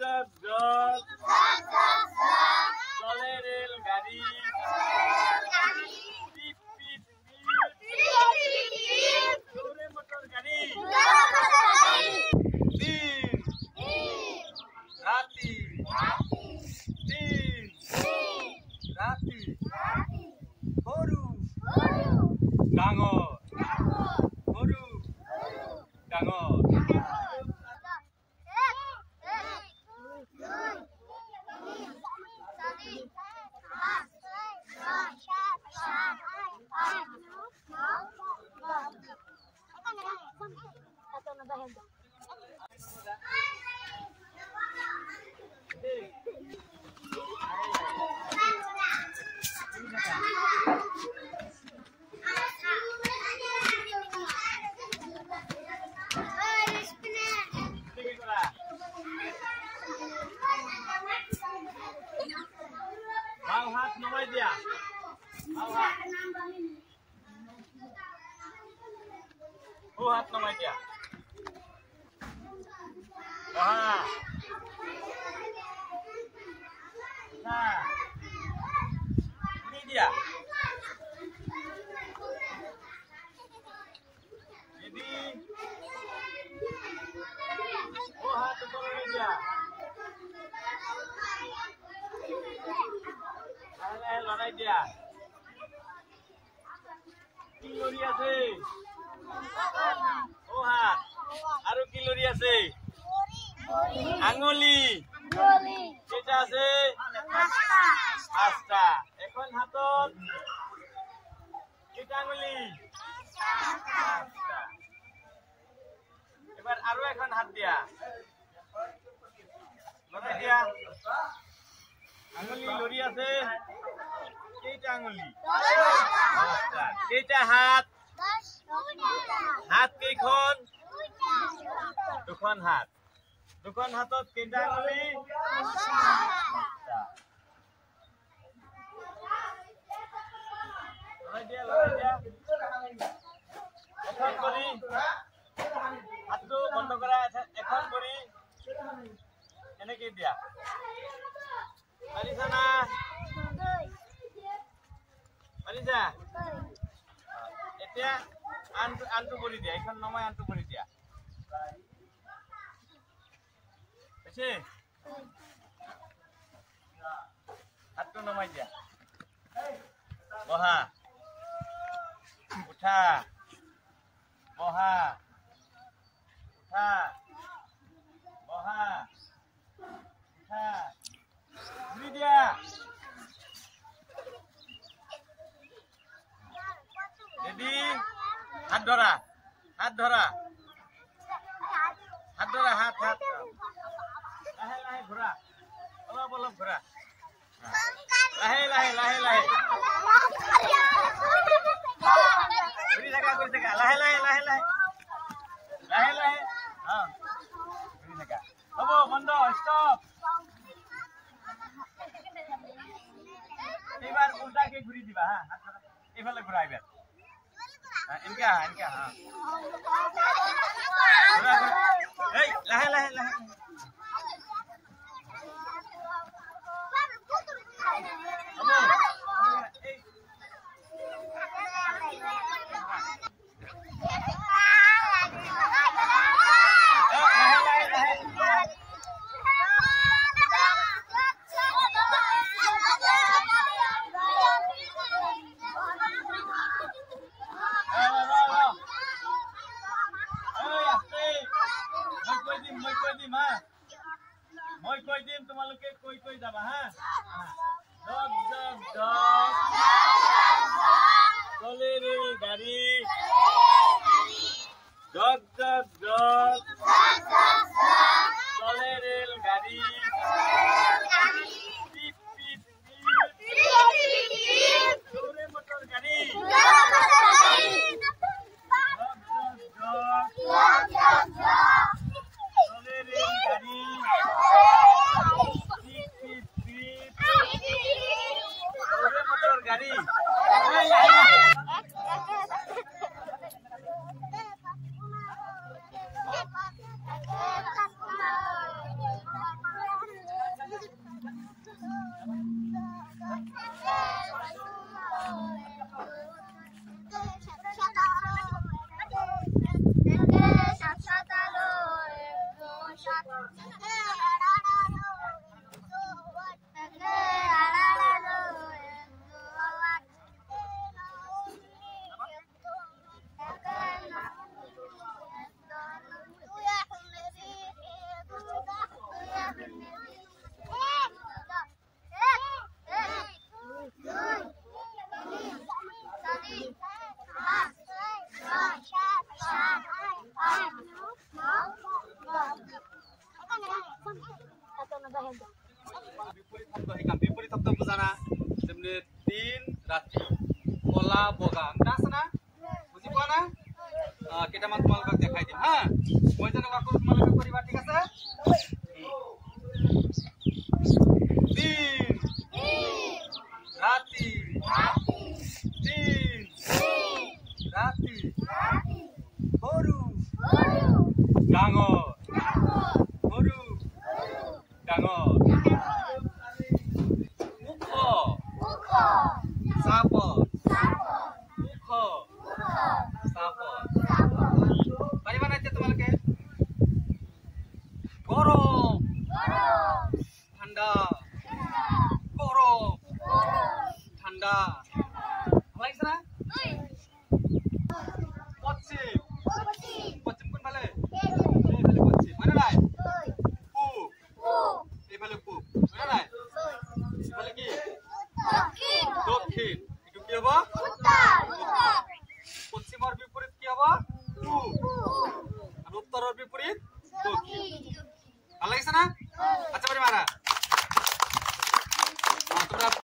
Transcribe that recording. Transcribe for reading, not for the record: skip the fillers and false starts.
জগ জগ চলে ৰেল গাড়ি পিপ পিপ পিপ দৌড়ে মোটৰ গাড়ি দিন ৰাতি দিন ৰাতি সৰু ডাঙৰ সৰু ডাঙৰ হাত নমাই দিয়া হাত নমাই দিয়া দিয়া দিদি হাত উপৰে দিয়া লড়াই দিয়া কি লড়ি আছে ও হাত আৰু কি লড়ি আছে আঙুলি কেইটা আছে পাঁচটা এখন হাতত কেইটা আঙুলি এবার আৰু এখন হাত দিয়া লড়াই দিয়া আঙুলি লড়ি আছে কেইটা আঙুলি কেইটা হাত হাত কেইখন দুখন হাত দুখন হাতত কেইটা আঙুলি এখন কৰি হাতটো বন্ধ কৰা এখন কৰি এনেকে দিয়া পাৰিছা না পাৰিছা এতিয়া আনটো কৰি দিয়া এখন নমাই আনটো কৰি দিয়া আছে হাতটো নমাই দিয়া বহা উঠা বহা উঠা বহা উঠা ঘুরি দিয়া দিদি হাত ধরা হাত ধরা হাত ধরা হাত হাত লাহে লাহে ঘোরা অলপ অলপ ঘোরা লাহে লাহে লাহে লাহে ঘুরি থাকা লাহে লাহে লাহে লাহে লাহে লাহে ঘুরি থাকা হব বন্ধ স্টপ এবার উল্টাকে ঘুরি দিবা হ্যাঁ এফালে ঘুরা এবার ইনকা ইনকা হ্যাঁ এই লাহে লাহে লাহে মই কৈ দিম তোমালোকে কৈ কৈ যাবা হা জগ জগ জগ চলে রেল গাড়ি জগ জগ জগ চলে রেল গাড়ি পিপ পিপ পিপ দৌড়ে মোটর গাড়ি জগ জগ জগ চলে রেল গাড়ি গাড়ি বিপরীত শব্দ শিকাম বিপরীত শব্দ বুজানা যেমনি দিন রাতি কলা বগা আছে না বুঝি পোৱা না কেইটামান তোমালোকক দেখাই দিম হা মই যেনেকুৱা কৰো তোমালোকে কৰিবা ঠিক আছে দিন ৰাতি দিন ৰাতি গৰু ডাঙৰ গৰু ডাঙৰ মুখ সাপ মুখ সাপ পাৰিবা না এতিয়া তোমালোকে গৰম ঠাণ্ডা গরম ঠান্ডা লাগিছে না পশ্চিম পশ্চিম কোন ফালে এইফালে পশ্চিম মানে নাই পূব এইফালে পূব মানে নাই এইফালে কি দক্ষিণ এটু কি হবো পশ্চিমৰ বিপৰীত কি হবো পূব আৰু উত্তৰৰ বিপৰীত দক্ষিণ ভাল লাগিছে না আচ্ছা পাৰি মাৰা